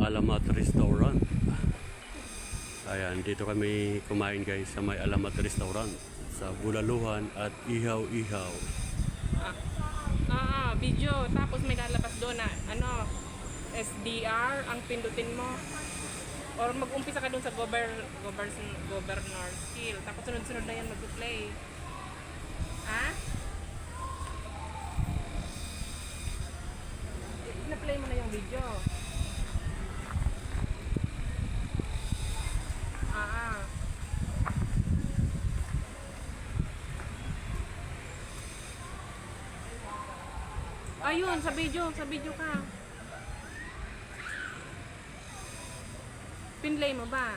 Alamat Restaurant. Ayan, dito kami kumain guys sa may Alamat Restaurant sa Bulaluhan at Ihaw-Ihaw. Video. Tapos may lalabas doon na ano, SDR ang pindutin mo. Or mag-umpisa ka doon sa governor skill. Tapos sunod-sunod na yan mag-play. Ha? Na-play mo na yung video. Ayun, sa video ka. Pinlay mo ba?